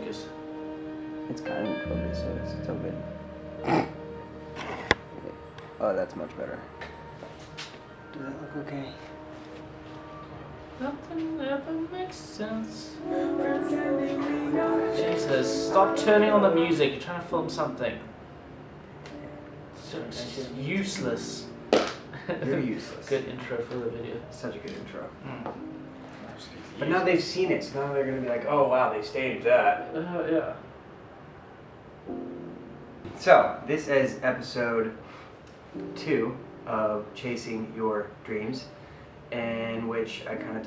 focus. It's kind of in focus, so it's all good. Oh, that's much better. Does that look okay? Nothing ever makes sense. Jesus, stop turning on the music. You're trying to film something. It's useless. You're useless. Good intro for the video. Such a good intro. Mm. But now they've seen it, so now they're gonna be like, oh wow, they staged that. Yeah. So, this is episode 2 of Chasing Your Dreams, in which we kind of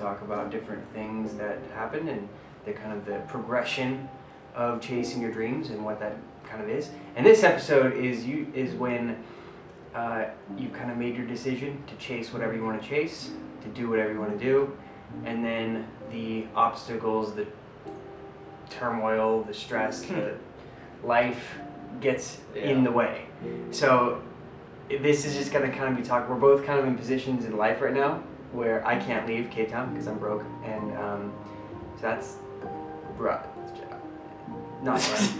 talk about different things that happen and the kind of the progression of chasing your dreams and what that kind of is. And this episode is when you've kind of made your decision to chase whatever you want to chase, to do whatever you want to do, and then the obstacles, the turmoil, the stress, the life gets in the way. So this is just going to kind of be talking. We're both kind of in positions in life right now where I can't leave Cape Town because I'm broke, and so that's not fun.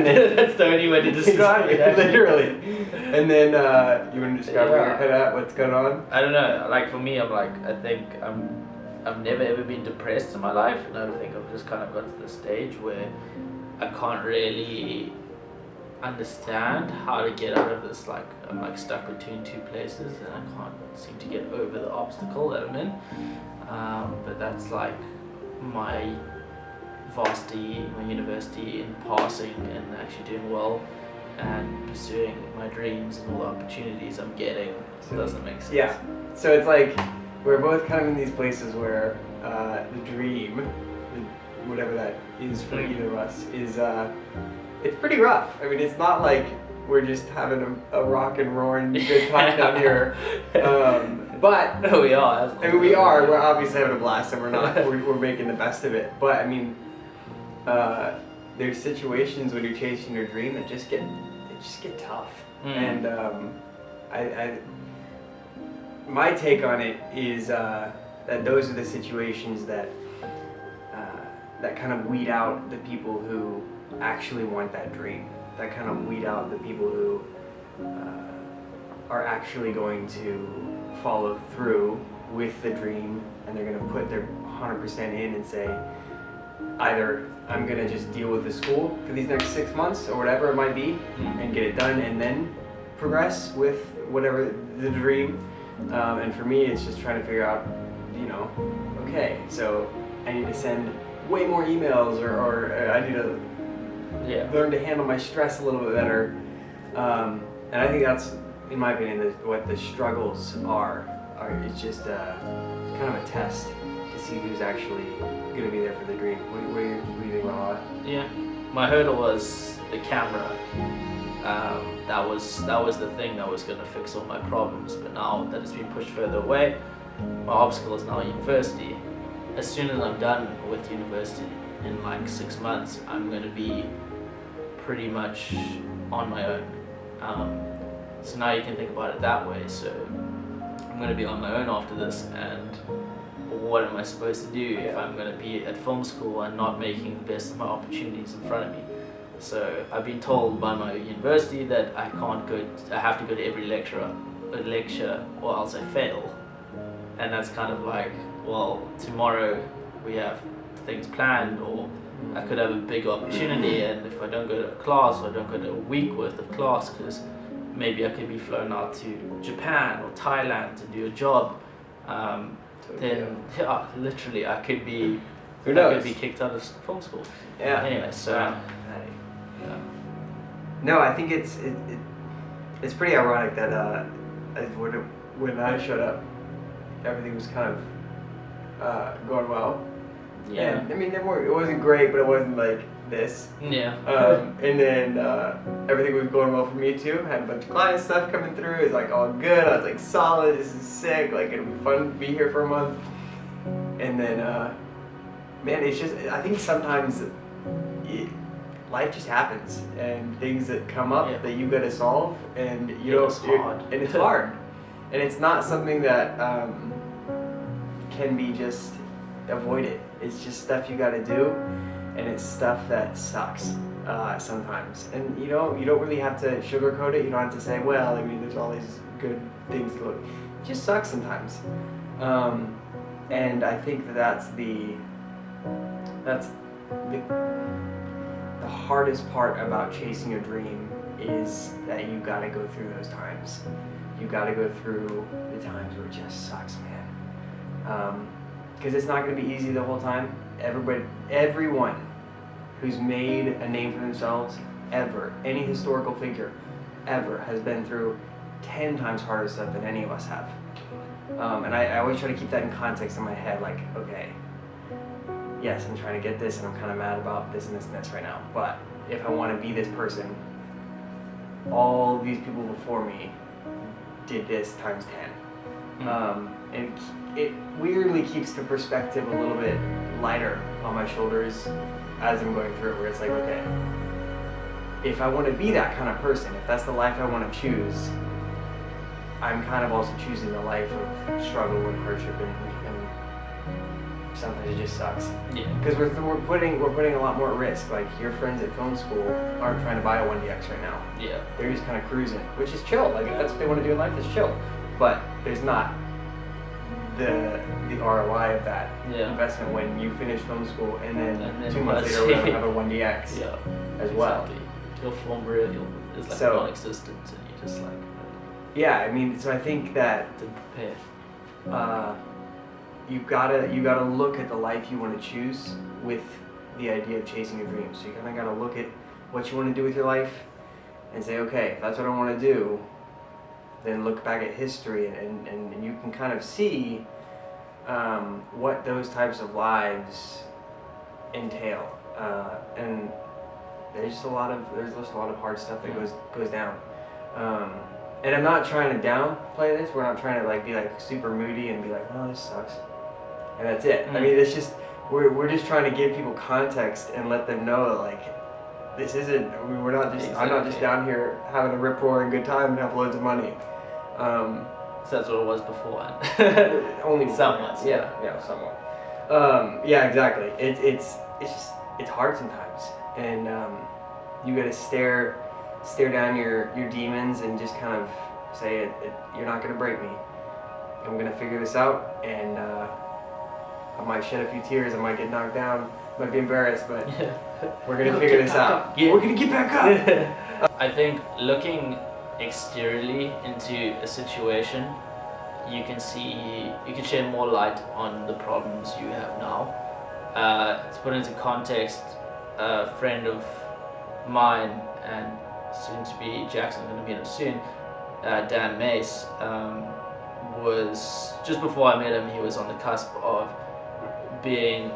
That's the only way to describe it. Literally. And then you want to describe where you're cut at, what's going on? I don't know. Like for me, I think I've never ever been depressed in my life, and I think I've just kind of got to the stage where I can't really understand how to get out of this. Like I'm like stuck between two places, and I can't seem to get over the obstacle that I'm in. But that's like my university in passing and actually doing well and pursuing my dreams and all the opportunities I'm getting. So doesn't make sense. Yeah. So it's like we're both kind of in these places where the dream, whatever that is for either of us, is it's pretty rough. I mean, it's not like we're just having a rock and roaring good time down here. But we are. I mean, we are. We're obviously having a blast, and we're making the best of it. But I mean, there's situations when you're chasing your dream that just get tough. And I my take on it is that those are the situations that kind of weed out the people who actually want that dream. That kind of weed out the people who are actually going to follow through with the dream, and they're going to put their 100% in and say, either I'm going to just deal with the school for these next 6 months or whatever it might be and get it done and then progress with whatever the dream. And for me, it's just trying to figure out, okay, so I need to send way more emails or I need to learn to handle my stress a little bit better. And I think that's, in my opinion, what the struggles are. It's just kind of a test to see who's actually going to be there for the dream. What do you think about that? Yeah, my hurdle was the camera. That was the thing that was going to fix all my problems. But now that it's been pushed further away, my obstacle is now university. As soon as I'm done with university in like 6 months, I'm going to be pretty much on my own. So now you can think about it that way. So I'm going to be on my own after this, and what am I supposed to do if I'm going to be at film school and not making the best of my opportunities in front of me? So I've been told by my university that I have to go to every lecture or else I fail. And that's kind of like, well, tomorrow we have things planned, or I could have a big opportunity, and if I don't go to a class or I don't go to a week worth of class, because maybe I could be flown out to Japan or Thailand to do a job, then literally I could be kicked out of film school. Yeah. Anyway, so no, I think it's pretty ironic that when I showed up, everything was kind of going well. Yeah. And, I mean, it wasn't great, but it wasn't like this. Yeah. And then everything was going well for me too. Had a bunch of client stuff coming through. It was like all good. I was like, solid. This is sick. Like, it'll be fun to be here for a month. And then, man, it's just, I think sometimes life just happens, and things that come up that you gotta solve, and it's hard, and it's not something that can be just avoided. It's just stuff you got to do, and it's stuff that sucks sometimes. And you don't really have to sugarcoat it. You don't have to say, well, I mean, there's all these good things to look. It just sucks sometimes. And I think that's the hardest part about chasing a dream is that you got to go through those times. You got to go through the times where it just sucks, man. Because it's not going to be easy the whole time. Everyone who's made a name for themselves ever, any historical figure ever, has been through 10 times harder stuff than any of us have. And I always try to keep that in context in my head, like, okay, yes, I'm trying to get this and I'm kind of mad about this and this and this right now, but if I want to be this person, all these people before me did this times 10. And it weirdly keeps the perspective a little bit lighter on my shoulders as I'm going through it, where it's like, okay, if I want to be that kind of person, if that's the life I want to choose, I'm kind of also choosing the life of struggle and hardship, and sometimes it just sucks. Yeah. Because we're putting a lot more at risk. Like, your friends at film school aren't trying to buy a 1DX right now. Yeah. They're just kind of cruising, which is chill. Like, if that's what they want to do in life, is chill. But there's not the ROI of that investment when you finish film school and then 2 months later we're going to have a 1DX as well. Exactly. Your film really is like non-existent, and you just like... Yeah, I mean, so I think that didn't prepare. You gotta look at the life you want to choose with the idea of chasing your dreams. So you kind of gotta look at what you want to do with your life and say, okay, if that's what I want to do, then look back at history and you can kind of see what those types of lives entail. And there's just a lot of hard stuff that goes down. And I'm not trying to downplay this. We're not trying to like be like super moody and be like, oh, this sucks, and that's it. I mean, it's just we're just trying to give people context and let them know that, like, this isn't. I mean, we're not just. I'm not just down here having a rip roaring good time and have loads of money. So that's what it was beforehand. Only somewhat. Yeah, somewhat. Yeah, exactly. It's hard sometimes, and you got to stare down your demons and just kind of say, you're not going to break me. I'm going to figure this out, and I might shed a few tears, I might get knocked down, might be embarrassed, but we're going to figure this out. Yeah. We're going to get back up. I think looking exteriorly into a situation, you can shed more light on the problems you have now. To put into context, a friend of mine and soon to be Jackson, going to meet him soon, Dan Mace, was, just before I met him, he was on the cusp of being,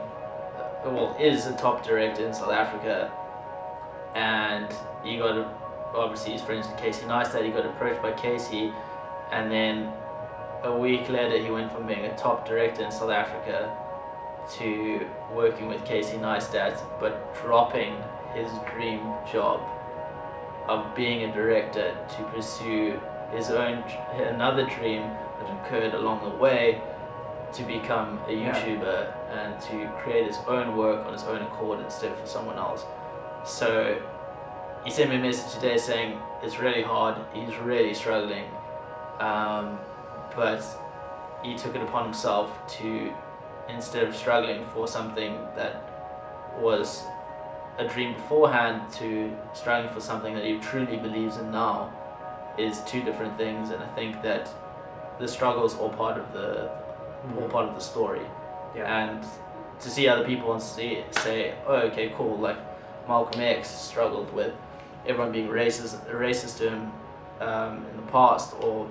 is a top director in South Africa, and he got, obviously he's friends with Casey Neistat, he got approached by Casey, and then a week later he went from being a top director in South Africa to working with Casey Neistat, but dropping his dream job of being a director to pursue another dream that occurred along the way, to become a YouTuber and to create his own work on his own accord instead of for someone else. So he sent me a message today saying it's really hard, he's really struggling, but he took it upon himself to, instead of struggling for something that was a dream beforehand to struggling for something that he truly believes in now, is two different things. And I think that the struggle is all part of the story. And to see other people and say, oh, okay, cool, like Malcolm X struggled with everyone being racist to him in the past, or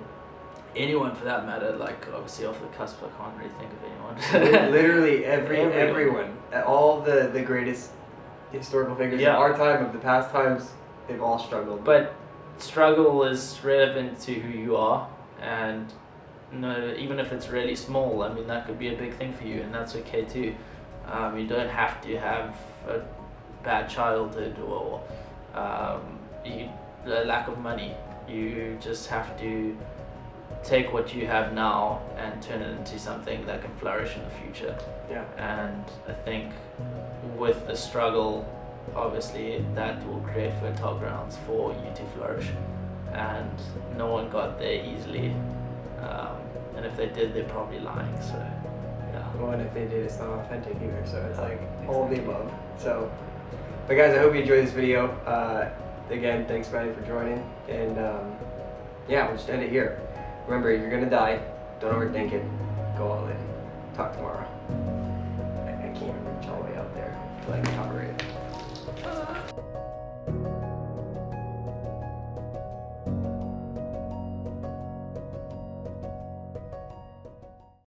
anyone for that matter, like obviously off the cusp I can't really think of anyone. Literally everyone, all the greatest historical figures of our time, of the past times, they've all struggled. But struggle is relevant to who you are, and even if it's really small, I mean, that could be a big thing for you, and that's okay too. You don't have to have a bad childhood or a lack of money. You just have to take what you have now and turn it into something that can flourish in the future. Yeah. And I think with the struggle, obviously that will create fertile grounds for you to flourish. And no one got there easily. And if they did, they're probably lying. So, yeah. Well, and if they did, it's not authentic either. So it's Yeah, like all of the above. So, but guys, I hope you enjoyed this video. Again, thanks, Matty, for joining. And yeah, we'll just end it here. Remember, you're gonna die. Don't overthink it. Go all in. Talk tomorrow. I can't reach all the way out there. I feel like I'm talking